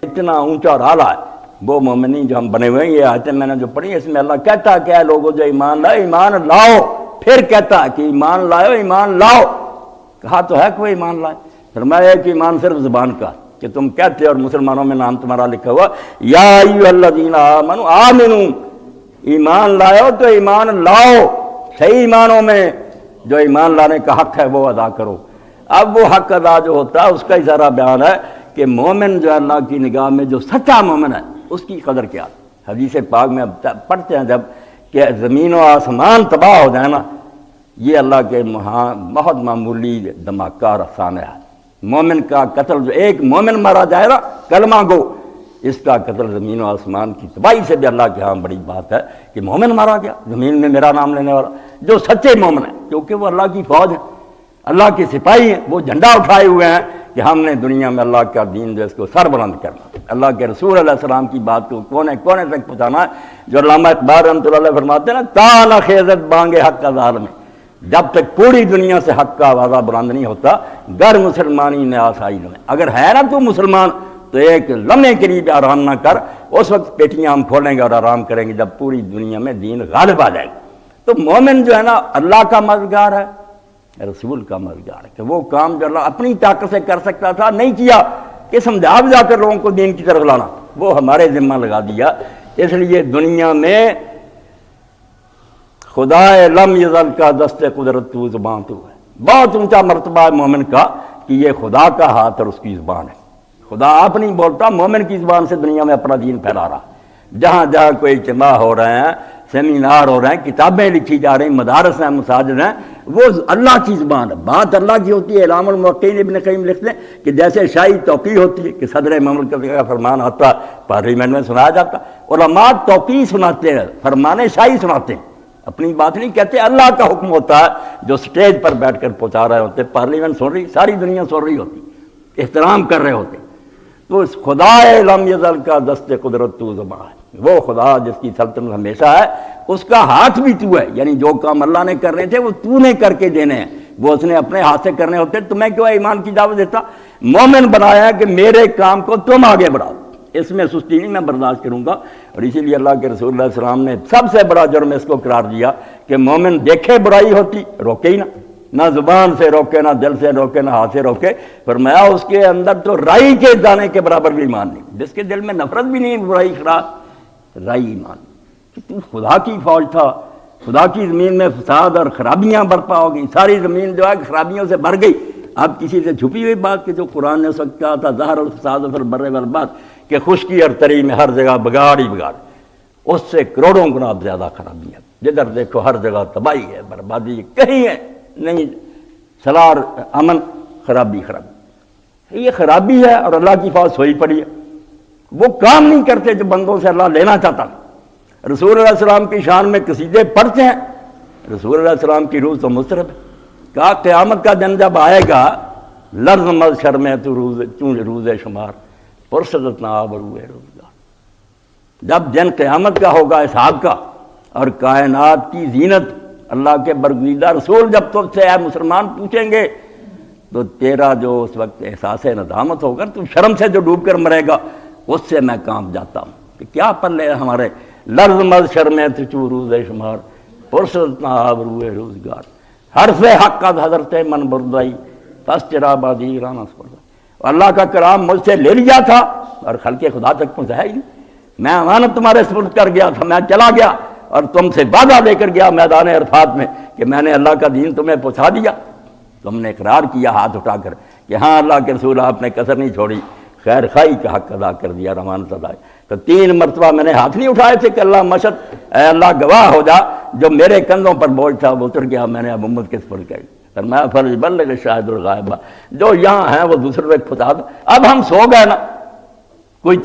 اتنا اونچا اور اعلیٰ ہے وہ مومنین جو ہم بنے ہوئے ہیں. یہ آیتیں میں نے جو پڑھی ہیں اس میں اللہ کہتا کیا ہے لوگوں جو ایمان لائے ایمان لاؤ, پھر کہتا ہے کہ ایمان لائے ایمان لاؤ. کہا تو ہے کوئی ایمان لائے, فرمایا کہ ایمان صرف زبان کا کہ تم کہتے اور مسلمانوں میں نام تمہارا لکھا ہوا یا ایھا الذین آمنوا آمنوا, ایمان لائے ہو تو ایمان لاؤ, صحیح ایمانوں میں جو ایمان لانے کا حق ہے وہ ادا کرو. اب وہ حق ادا جو ہوتا ہے اس کا اشارہ بیان ہے کہ مومن جو اللہ کی نگاہ میں جو سچا مومن ہے اس کی قدر کیا. حدیث پاک میں پڑھتے ہیں جب کہ زمین و آسمان تباہ ہو جائے نا, یہ اللہ کے بہت معمولی دھماکہ اور افسانہ ہے. مومن کا قتل جو ایک مومن مارا جائے نا کلمہ گو, اس کا قتل زمین و آسمان کی تباہی سے بھی اللہ کے ہاں بڑی بات ہے کہ مومن مارا گیا زمین میں میرا نام لینے والا جو سچے مومن ہیں, کیونکہ وہ اللہ کی فوج ہے, اللہ کے سپاہی ہیں, وہ جھنڈا اٹھائے ہوئے ہیں کہ ہم نے دنیا میں اللہ کا دین جو اس کو سر بلند کرنا, اللہ کے رسول علیہ السلام کی بات کو کونے کونے تک پہنچانا ہے. جو علامہ اقبال رحمۃ اللہ علیہ فرماتے ہیں نا تا نہ خیزت بانگے حق کا ظالم میں, جب تک پوری دنیا سے حق کا آوازہ بلند نہیں ہوتا گر مسلمانی نے آسائی میں. اگر ہے نا تو مسلمان تو ایک لمحے کے لیے بھی آرام نہ کر, اس وقت پیٹیاں ہم کھولیں گے اور آرام کریں گے جب پوری دنیا میں دین غالب آ جائے گا. تو مومن جو ہے نا اللہ کا مددگار ہے, رسول کا مددگار ہے کہ وہ کام جو اللہ اپنی طاقت سے کر سکتا تھا نہیں کیا کہ سمجھا بجا کر لوگوں کو دین کی طرف لانا, وہ ہمارے ذمہ لگا دیا. اس لیے دنیا میں خدا لم یزل کا دست قدرت تو زبان تو ہے, بہت اونچا مرتبہ ہے مومن کا کہ یہ خدا کا ہاتھ اور اس کی زبان ہے. خدا آپ نہیں بولتا, مومن کی زبان سے دنیا میں اپنا دین پھیلا رہا. جہاں جہاں کوئی اجتماع ہو رہے ہیں, سیمینار ہو رہے ہیں, کتابیں لکھی جا رہی ہیں, مدارس ہیں, مساجد ہیں, وہ اللہ کی زبان ہے, بات اللہ کی ہوتی ہے. اعلام الموقعین ابن قیم لکھتے ہیں کہ جیسے شاہی توقیع ہوتی ہے کہ صدر مملکت کا فرمان آتا پارلیمنٹ میں سنایا جاتا, علماء توقیع سناتے ہیں, فرمان شاہی سناتے ہیں, اپنی بات نہیں کہتے. اللہ کا حکم ہوتا ہے جو سٹیج پر بیٹھ کر پہنچا رہے ہوتے, پارلیمنٹ سن رہی, ساری دنیا سن رہی ہوتی, احترام کر رہے ہوتے. تو اس خدا لم یزل کا دست قدرت تو زبان ہے, وہ خدا جس کی سلطنت ہمیشہ ہے, اس کا ہاتھ بھی تو ہے. یعنی جو کام اللہ نے کرنے تھے وہ تو نے کر کے دینے ہیں, وہ اس نے اپنے ہاتھ سے کرنے ہوتے. تمہیں کیوں ایمان کی دعوت دیتا؟ مومن بنایا ہے کہ میرے کام کو تم آگے بڑھاؤ, اس میں سستی نہیں میں برداشت کروں گا. اور اسی لیے اللہ کے رسول اللہ علیہ السلام نے سب سے بڑا جرم اس کو قرار دیا کہ مومن دیکھے برائی ہوتی روکے ہی نہ زبان سے روکے, نہ دل سے روکے, نہ ہاتھ سے روکے. فرمایا اس کے اندر تو رائی کے دانے کے برابر بھی ایمان نہیں, جس کے دل میں نفرت بھی نہیں, برائی خراب, رائی ایمان. کہ تو خدا کی فوج تھا, خدا کی زمین میں فساد اور خرابیاں برپا ہو گئی, ساری زمین جو ہے خرابیوں سے بھر گئی. اب کسی سے چھپی ہوئی بات کہ جو قرآن نے اس وقت کہا تھا ظاہر الفساد فی البر والبحر کہ خشکی اور تری میں ہر جگہ بگاڑ ہی بگاڑ, اس سے کروڑوں گنا زیادہ خرابیاں. جدھر دیکھو ہر جگہ تباہی ہے, بربادی, کہیں ہے نہیں سلار امن, خرابی خرابی. یہ خرابی ہے اور اللہ کی فوج سوئی پڑی ہے. وہ کام نہیں کرتے جو بندوں سے اللہ لینا چاہتا. رسول اللہ علیہ السلام کی شان میں قصیدے پڑھتے ہیں, رسول اللہ علیہ السلام کی روح تو مضطرب ہے. کہا قیامت کا دن جب آئے گا لرز مز شرمے تو روز شمار پرسدت نہ آبروئے روزگار. جب دن قیامت کا ہوگا, حساب کا, اور کائنات کی زینت اللہ کے برگزیدہ رسول جب تم سے اے مسلمان پوچھیں گے تو تیرا جو اس وقت احساس ندامت ہوگا, تو شرم سے جو ڈوب کر مرے گا, اس سے میں کام جاتا ہوں کہ کیا پلے ہمارے لرز مز شرمے تو روز شمار پرسدت نہ آبروئے روزگار. حرف حق کا حضرت من بردائی پس چرا بازی رانا سپردا. اللہ کا کلام مجھ سے لے لیا تھا اور خلق خدا تک پہنچایا ہی نہیں. میں امانت تمہارے سپرد کر گیا تھا, میں چلا گیا اور تم سے وعدہ لے کر گیا میدان عرفات میں کہ میں نے اللہ کا دین تمہیں پہنچا دیا. تم نے اقرار کیا ہاتھ اٹھا کر کہ ہاں اللہ کے رسول آپ نے کسر نہیں چھوڑی, خیر خائی کا حق ادا کر دیا, رمانت ادا. تو 3 مرتبہ میں نے ہاتھ نہیں اٹھائے تھے کہ اللہ مشد, اے اللہ گواہ ہو جا, جو میرے کندھوں پر بوجھ تھا وہ اتر گیا, میں نے اب امت کے سپرد کر. فرمایا فرض بلغ شاہد الغائبہ, جو یہاں ہیں وہ دوسرے تک پہنچا دو. اب ہم سو گئے نا, کوئی